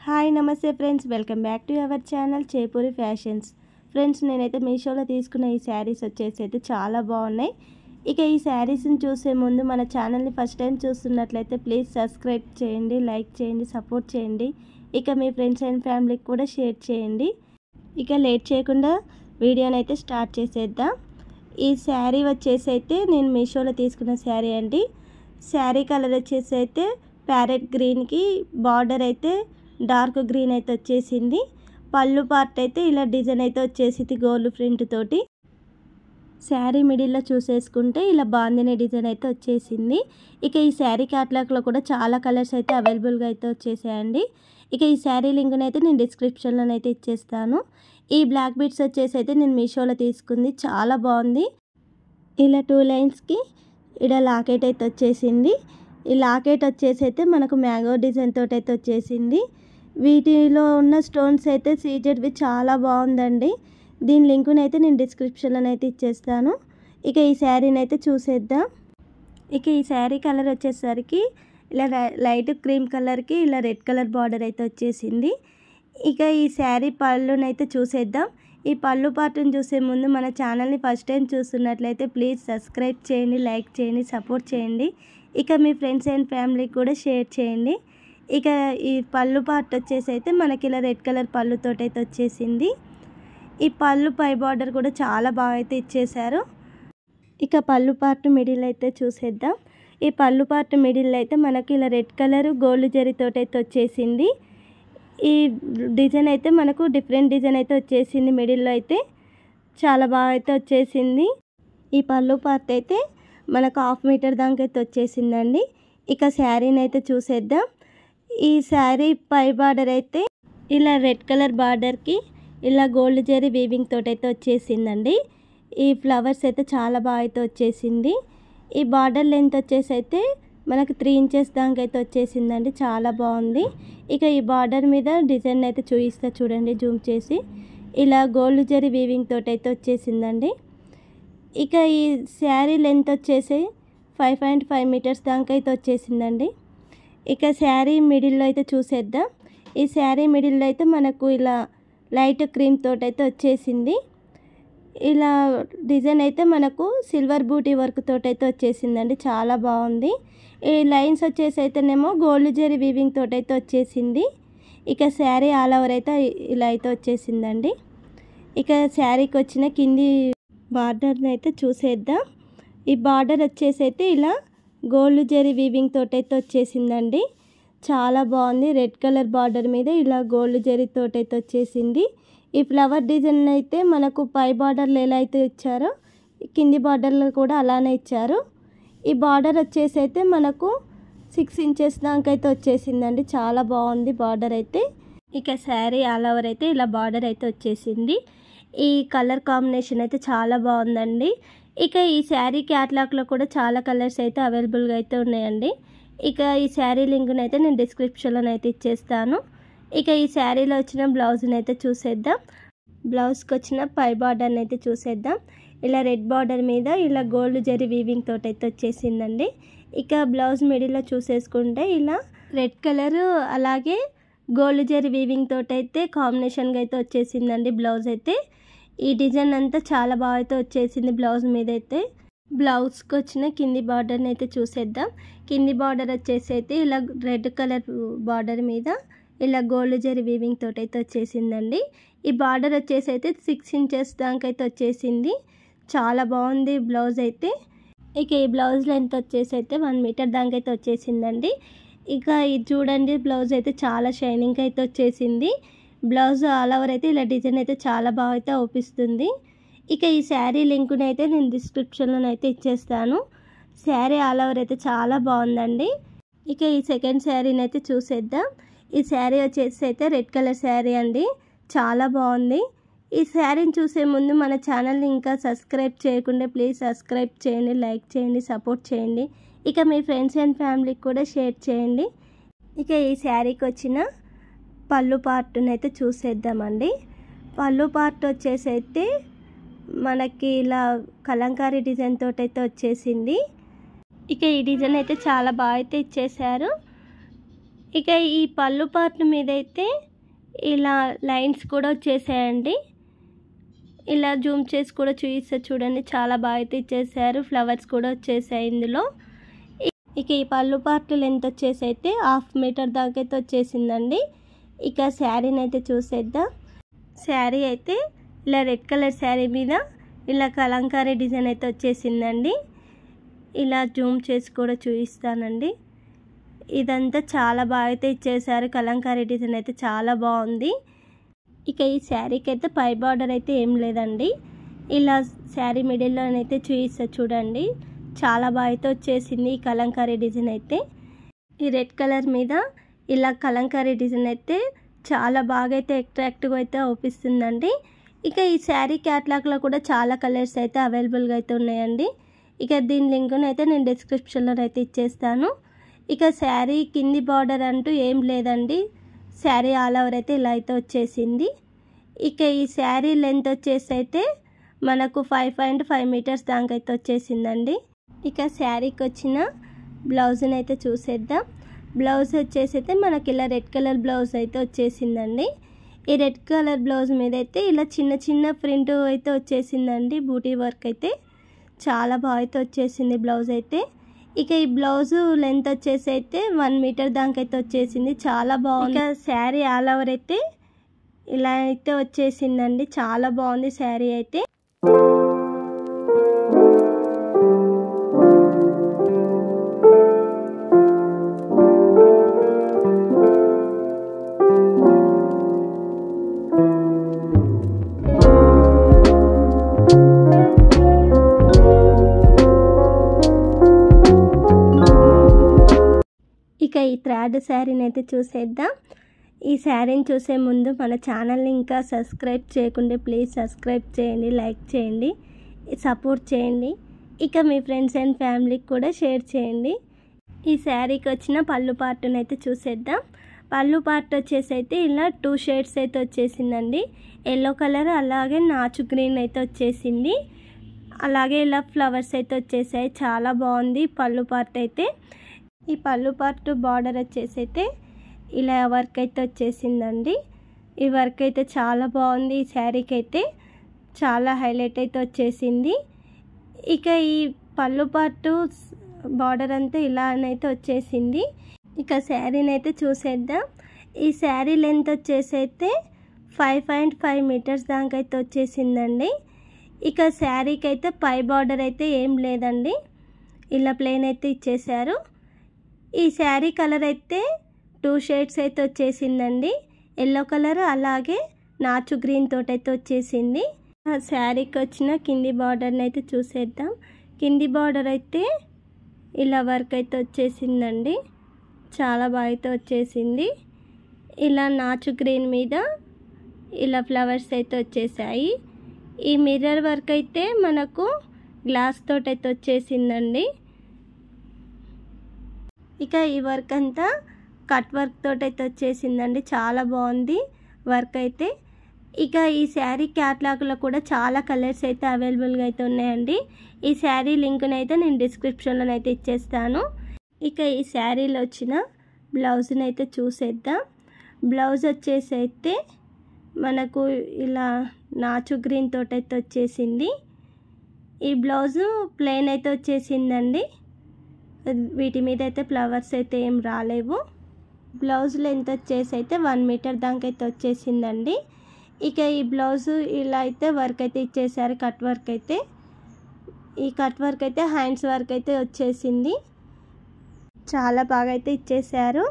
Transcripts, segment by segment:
Hi నమస్తే friends, welcome back to our channel Chepuri fashions. Friends, నేనైతే మీషోలో తీసుకున్న ఈ శారీస్ వచ్చేసి అయితే చాలా బాగున్నాయి. ఇక ఈ శారీస్ని చూసే ముందు మన ఛానల్ని ఫస్ట్ టైం చూస్తున్నట్లయితే ప్లీజ్ సబ్స్క్రైబ్ చేయండి, లైక్ చేయండి, సపోర్ట్ చేయండి. ఇక మీ ఫ్రెండ్స్ అండ్ ఫ్యామిలీకి కూడా షేర్ చేయండి. ఇక లేట్ చేయకుండా వీడియోని అయితే స్టార్ట్ చేసేద్దాం. ఈ శారీ వచ్చేసి అయితే నేను మీషోలో తీసుకున్న శారీ అండి. శారీ కలర్ వచ్చేసి అయితే ప్యారెట్ గ్రీన్కి బార్డర్ అయితే డార్క్ గ్రీన్ అయితే వచ్చేసింది. పళ్ళు పార్ట్ అయితే ఇలా డిజైన్ అయితే వచ్చేసింది గోల్డ్ ప్రింట్ తోటి. శారీ మిడిల్లో చూసేసుకుంటే ఇలా బాందిని డిజైన్ అయితే వచ్చేసింది. ఇక ఈ శారీ క్యాటలాగ్లో కూడా చాలా కలర్స్ అయితే అవైలబుల్గా అయితే వచ్చేసాయండి. ఇక ఈ శారీ లింక్ని అయితే నేను డిస్క్రిప్షన్లో అయితే ఇచ్చేస్తాను. ఈ బ్లాక్ బీడ్స్ వచ్చేసి అయితే నేను మీషోలో తీసుకుంది, చాలా బాగుంది. ఇలా 2 లైన్స్కి ఇలా లాకెట్ అయితే వచ్చేసింది. ఈ లాకెట్ వచ్చేసి అయితే మనకు మ్యాంగో డిజైన్ తోటి అయితే వచ్చేసింది. వీటిలో ఉన్న స్టోన్స్ అయితే సీజెడ్వి చాలా బాగుందండి. దీని లింకుని అయితే నేను డిస్క్రిప్షన్లో అయితే ఇచ్చేస్తాను. ఇక ఈ శారీని అయితే చూసేద్దాం. ఇక ఈ శారీ కలర్ వచ్చేసరికి ఇలా లైట్ క్రీమ్ కలర్కి ఇలా రెడ్ కలర్ బార్డర్ అయితే వచ్చేసింది. ఇక ఈ శారీ పళ్ళునైతే చూసేద్దాం. ఈ పళ్ళు పార్ట్ని చూసే ముందు మన ఛానల్ని ఫస్ట్ టైం చూస్తున్నట్లయితే ప్లీజ్ సబ్స్క్రైబ్ చేయండి, లైక్ చేయండి, సపోర్ట్ చేయండి. ఇక మీ ఫ్రెండ్స్ అండ్ ఫ్యామిలీకి కూడా షేర్ చేయండి. ఇక ఈ పళ్ళు పార్ట్ వచ్చేసి అయితే మనకి ఇలా రెడ్ కలర్ పళ్ళుతోటి అయితే వచ్చేసింది. ఈ పళ్ళు పై బార్డర్ కూడా చాలా బాగా అయితే ఇచ్చేశారు. ఇక పళ్ళు పార్ట్ మిడిల్ అయితే చూసేద్దాం. ఈ పళ్ళు పార్ట్ మిడిల్ అయితే మనకి ఇలా రెడ్ కలర్ గోల్డ్ జరీతోటి అయితే వచ్చేసింది. ఈ డిజైన్ అయితే మనకు డిఫరెంట్ డిజైన్ అయితే వచ్చేసింది. మిడిల్లో అయితే చాలా బాగా అయితే వచ్చేసింది. ఈ పళ్ళు పార్ట్ అయితే మనకు 1/2 మీటర్ దాకా అయితే వచ్చేసిందండి. ఇక శారీని అయితే చూసేద్దాం. ఈ శారీ పై బార్డర్ అయితే ఇలా రెడ్ కలర్ బార్డర్కి ఇలా గోల్డ్ జరీ వీవింగ్ తోటి అయితే వచ్చేసిందండి. ఈ ఫ్లవర్స్ అయితే చాలా బాగా అయితే వచ్చేసింది. ఈ బార్డర్ లెంత్ వచ్చేసి అయితే మనకు 3 ఇంచెస్ దాకా అయితే వచ్చేసిందండి, చాలా బాగుంది. ఇక ఈ బార్డర్ మీద డిజైన్ అయితే చూపిస్తా చూడండి జూమ్ చేసి. ఇలా గోల్డ్ జరీ వీవింగ్ తోటి అయితే వచ్చేసిందండి. ఇక ఈ శారీ లెంత్ వచ్చేసి 5.5 మీటర్స్ దాకా అయితే వచ్చేసిందండి. ఇక శారీ మిడిల్లో అయితే చూసేద్దాం. ఈ శారీ మిడిల్లో అయితే మనకు ఇలా లైట్ క్రీమ్ తోటి అయితే వచ్చేసింది. ఇలా డిజైన్ అయితే మనకు సిల్వర్ బూటీ వర్క్ తోటి అయితే వచ్చేసిందండి, చాలా బాగుంది. ఈ లైన్స్ వచ్చేసి అయితేనేమో గోల్డ్ జరీ వీవింగ్ తోటి అయితే వచ్చేసింది. ఇక శారీ ఆల్ ఓవర్ అయితే ఇలా అయితే వచ్చేసిందండి. ఇక శారీకి వచ్చిన కింది బార్డర్ని అయితే చూసేద్దాం. ఈ బార్డర్ వచ్చేసి అయితే ఇలా గోల్డ్ జరీ వీవింగ్ తోటి అయితే వచ్చేసిందండి, చాలా బాగుంది. రెడ్ కలర్ బార్డర్ మీద ఇలా గోల్డ్ జరీ తోటి అయితే వచ్చేసింది. ఈ ఫ్లవర్ డిజైన్ అయితే మనకు పై బార్డర్లో ఎలా అయితే ఇచ్చారో కింది బార్డర్లో కూడా అలానే ఇచ్చారు. ఈ బార్డర్ వచ్చేసి అయితే మనకు 6 ఇంచెస్ దాకా అయితే వచ్చేసిందండి, చాలా బాగుంది బార్డర్ అయితే. ఇక శారీ ఆల్ ఓవర్ అయితే ఇలా బార్డర్ అయితే వచ్చేసింది. ఈ కలర్ కాంబినేషన్ అయితే చాలా బాగుందండి. ఇక ఈ శారీ క్యాటలాగ్లో కూడా చాలా కలర్స్ అయితే అవైలబుల్గా అయితే ఉన్నాయండి. ఇక ఈ శారీ లింక్ని అయితే నేను డిస్క్రిప్షన్లో అయితే ఇచ్చేస్తాను. ఇక ఈ శారీలో వచ్చిన బ్లౌజ్ని అయితే చూసేద్దాం. బ్లౌజ్కి వచ్చిన పై బార్డర్ని అయితే చూసేద్దాం. ఇలా రెడ్ బార్డర్ మీద ఇలా గోల్డ్ జరీ వీవింగ్ తోటి అయితే వచ్చేసిందండి. ఇక బ్లౌజ్ మిడిల్లో చూసేసుకుంటే ఇలా రెడ్ కలర్ అలాగే గోల్డ్ జరీ వీవింగ్ తోటి అయితే కాంబినేషన్గా అయితే వచ్చేసిందండి బ్లౌజ్ అయితే. ఈ డిజైన్ అంతా చాలా బాగా అయితే వచ్చేసింది బ్లౌజ్ మీద అయితే. బ్లౌజ్కి వచ్చిన కింది బార్డర్ని అయితే చూసేద్దాం. కింది బార్డర్ వచ్చేసి అయితే ఇలా రెడ్ కలర్ బార్డర్ మీద ఇలా గోల్డ్ జరీ వీవింగ్ తోటి అయితే వచ్చేసిందండి. ఈ బార్డర్ వచ్చేసి అయితే 6 ఇంచెస్ దాకా అయితే వచ్చేసింది, చాలా బాగుంది బ్లౌజ్ అయితే. ఇక ఈ బ్లౌజ్ లెంత్ వచ్చేసి అయితే 1 మీటర్ దాకా అయితే వచ్చేసిందండి. ఇక ఇది చూడండి, బ్లౌజ్ అయితే చాలా షైనింగ్ అయితే వచ్చేసింది. బ్లౌజ్ ఆల్ ఓవర్ అయితే ఇలా డిజైన్ అయితే చాలా బాగా అయితే అవుపిస్తుంది. ఇక ఈ శారీ లింకుని అయితే నేను డిస్క్రిప్షన్లో అయితే ఇచ్చేస్తాను. శారీ ఆల్ ఓవర్ అయితే చాలా బాగుందండి. ఇక ఈ సెకండ్ శారీని అయితే చూసేద్దాం. ఈ శారీ వచ్చేసి అయితే రెడ్ కలర్ శారీ అండి, చాలా బాగుంది. ఈ శారీని చూసే ముందు మన ఛానల్ని ఇంకా సబ్స్క్రైబ్ చేయకుండా ప్లీజ్ సబ్స్క్రైబ్ చేయండి, లైక్ చేయండి, సపోర్ట్ చేయండి. ఇక మీ ఫ్రెండ్స్ అండ్ ఫ్యామిలీకి కూడా షేర్ చేయండి. ఇక ఈ శారీకి వచ్చిన పళ్ళు పార్ట్ని అయితే చూసేద్దామండి. పళ్ళు పార్ట్ వచ్చేసి అయితే మనకి ఇలా కలంకారీ డిజైన్ తోటి అయితే వచ్చేసింది. ఇక ఈ డిజైన్ అయితే చాలా బాగా అయితే ఇచ్చేసారు. ఇక ఈ పళ్ళు పార్ట్ మీద అయితే ఇలా లైన్స్ కూడా వచ్చేసాయండి. ఇలా జూమ్ చేసి కూడా చూపిస్తా చూడండి, చాలా బాగా అయితే ఇచ్చేసారు. ఫ్లవర్స్ కూడా వచ్చేసాయి ఇందులో. ఇక ఈ పళ్ళు పార్ట్ లెంత్ వచ్చేసి అయితే 1/2 మీటర్ దాకా అయితే వచ్చేసిందండి. ఇక శారీని అయితే చూసేద్దాం. శారీ అయితే ఇలా రెడ్ కలర్ శారీ మీద ఇలా కలంకారీ డిజైన్ అయితే వచ్చేసిందండి. ఇలా జూమ్ చేసి కూడా చూపిస్తానండి. ఇదంతా చాలా బాగా అయితే ఇచ్చేసారు. కలంకారీ డిజైన్ అయితే చాలా బాగుంది. ఇక ఈ శారీకి అయితే పై బార్డర్ అయితే ఏం లేదండి. ఇలా శారీ మిడిల్లోనైతే చూపిస్తా చూడండి, చాలా బాగా అయితే వచ్చేసింది ఈ కలంకారీ డిజైన్ అయితే. ఈ రెడ్ కలర్ మీద ఇలా కలంకారీ డిజైన్ అయితే చాలా బాగా అయితే అట్రాక్టివ్గా అయితే అవుపిస్తుందండి. ఇక ఈ శారీ క్యాట్లాగ్లో కూడా చాలా కలర్స్ అయితే అవైలబుల్గా అయితే ఉన్నాయండి. ఇక దీని లింక్ను అయితే నేను డిస్క్రిప్షన్లో అయితే ఇచ్చేస్తాను. ఇక శారీ కింది బార్డర్ అంటూ ఏం లేదండి. శారీ ఆల్ ఓవర్ అయితే ఇలా అయితే వచ్చేసింది. ఇక ఈ శారీ లెంత్ వచ్చేసి అయితే మనకు 5.5 మీటర్స్ దాకా అయితే వచ్చేసిందండి. ఇక శారీకి వచ్చిన బ్లౌజ్ని అయితే చూసేద్దాం. బ్లౌజ్ వచ్చేసి అయితే మనకి ఇలా రెడ్ కలర్ బ్లౌజ్ అయితే వచ్చేసిందండి. ఈ రెడ్ కలర్ బ్లౌజ్ మీద అయితే ఇలా చిన్న చిన్న ప్రింట్ అయితే వచ్చేసిందండి. బూటీ వర్క్ అయితే చాలా బాగా అయితే వచ్చేసింది బ్లౌజ్ అయితే. ఇక ఈ బ్లౌజ్ లెంత్ వచ్చేసి అయితే 1 మీటర్ దాకా అయితే వచ్చేసింది, చాలా బాగుంది. ఇక శారీ ఆల్ ఓవర్ అయితే ఇలా అయితే వచ్చేసిందండి, చాలా బాగుంది శారీ అయితే. ఇక ఈ థ్రెడ్ శారీని అయితే చూసేద్దాం. ఈ శారీని చూసే ముందు మన ఛానల్ని ఇంకా సబ్స్క్రైబ్ చేయకుంటే ప్లీజ్ సబ్స్క్రైబ్ చేయండి, లైక్ చేయండి, సపోర్ట్ చేయండి. ఇక మీ ఫ్రెండ్స్ అండ్ ఫ్యామిలీకి కూడా షేర్ చేయండి. ఈ శారీకి వచ్చిన పళ్ళు పార్ట్ని అయితే చూసేద్దాం. పళ్ళు పార్ట్ వచ్చేసి అయితే ఇలా 2 షేడ్స్ అయితే వచ్చేసిందండి. ఎల్లో కలర్ అలాగే నాచు గ్రీన్ అయితే వచ్చేసింది. అలాగే ఇలా ఫ్లవర్స్ అయితే వచ్చేసాయి, చాలా బాగుంది పళ్ళు పార్ట్ అయితే. ఈ పళ్ళు పార్ట్ బార్డర్ వచ్చేసి అయితే ఇలా వర్క్ అయితే వచ్చేసిందండి. ఈ వర్క్ అయితే చాలా బాగుంది. ఈ శారీకి అయితే చాలా హైలైట్ అయితే వచ్చేసింది. ఇక ఈ పళ్ళు పార్ట్ బార్డర్ అంతా ఇలానైతే వచ్చేసింది. ఇక శారీని అయితే చూసేద్దాం. ఈ శారీ లెంత్ వచ్చేసి అయితే 5.5 మీటర్స్ దాకా అయితే వచ్చేసిందండి. ఇక శారీకి అయితే పై బార్డర్ అయితే ఏం లేదండి, ఇలా ప్లెయిన్ అయితే ఇచ్చేసారు. ఈ శారీ కలర్ అయితే 2 షేడ్స్ అయితే వచ్చేసిందండి. ఎల్లో కలర్ అలాగే నాచు గ్రీన్ తోటి అయితే వచ్చేసింది. ఆ శారీకి వచ్చిన కింది బార్డర్ని అయితే చూసేద్దాం. కింది బార్డర్ అయితే ఇలా వర్క్ అయితే వచ్చేసిందండి, చాలా బాగా అయితే వచ్చేసింది. ఇలా నాచు గ్రీన్ మీద ఇలా ఫ్లవర్స్ అయితే వచ్చేసాయి. ఈ మిర్రర్ వర్క్ అయితే మనకు గ్లాస్ తోటి అయితే వచ్చేసిందండి. ఇక ఈ వర్క్ అంతా కట్ వర్క్ తోటి అయితే వచ్చేసిందండి, చాలా బాగుంది వర్క్ అయితే. ఇక ఈ శారీ క్యాట్లాగ్లో కూడా చాలా కలర్స్ అయితే అవైలబుల్గా అయితే ఉన్నాయండి. ఈ శారీ లింక్ని అయితే నేను డిస్క్రిప్షన్లో అయితే ఇచ్చేస్తాను. ఇక ఈ శారీలో వచ్చిన బ్లౌజ్ని అయితే చూసేద్దాం. బ్లౌజ్ వచ్చేసి అయితే మనకు ఇలా నాచు గ్రీన్ తోటి అయితే వచ్చేసింది. ఈ బ్లౌజు ప్లెయిన్ అయితే వచ్చేసిందండి. వీటి మీద అయితే ఫ్లవర్స్ అయితే ఏం రాలేవు. బ్లౌజ్ లెంత్ వచ్చేసి అయితే 1 మీటర్ దాకా అయితే వచ్చేసిందండి. ఇక ఈ బ్లౌజు ఇలా అయితే వర్క్ అయితే ఇచ్చేసారు, కట్ వర్క్ అయితే. ఈ కట్ వర్క్ అయితే హ్యాండ్స్ వర్క్ అయితే వచ్చేసింది, చాలా బాగా అయితే ఇచ్చేసారు.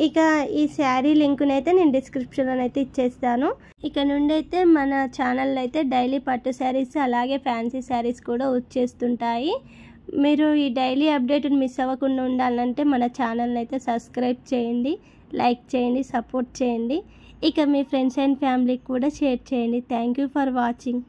ఇక ఈ శారీ లింక్ని అయితే నేను డిస్క్రిప్షన్లో అయితే ఇచ్చేస్తాను. ఇక నుండి అయితే మన ఛానల్లో అయితే డైలీ పట్టు శారీస్ అలాగే ఫ్యాన్సీ శారీస్ కూడా వచ్చేస్తుంటాయి. మీరు ఈ డైలీ అప్డేట్ని మిస్ అవ్వకుండా ఉండాలంటే మన ఛానల్ని అయితే సబ్స్క్రైబ్ చేయండి, లైక్ చేయండి, సపోర్ట్ చేయండి. ఇక మీ ఫ్రెండ్స్ అండ్ ఫ్యామిలీకి కూడా షేర్ చేయండి. Thank you for watching.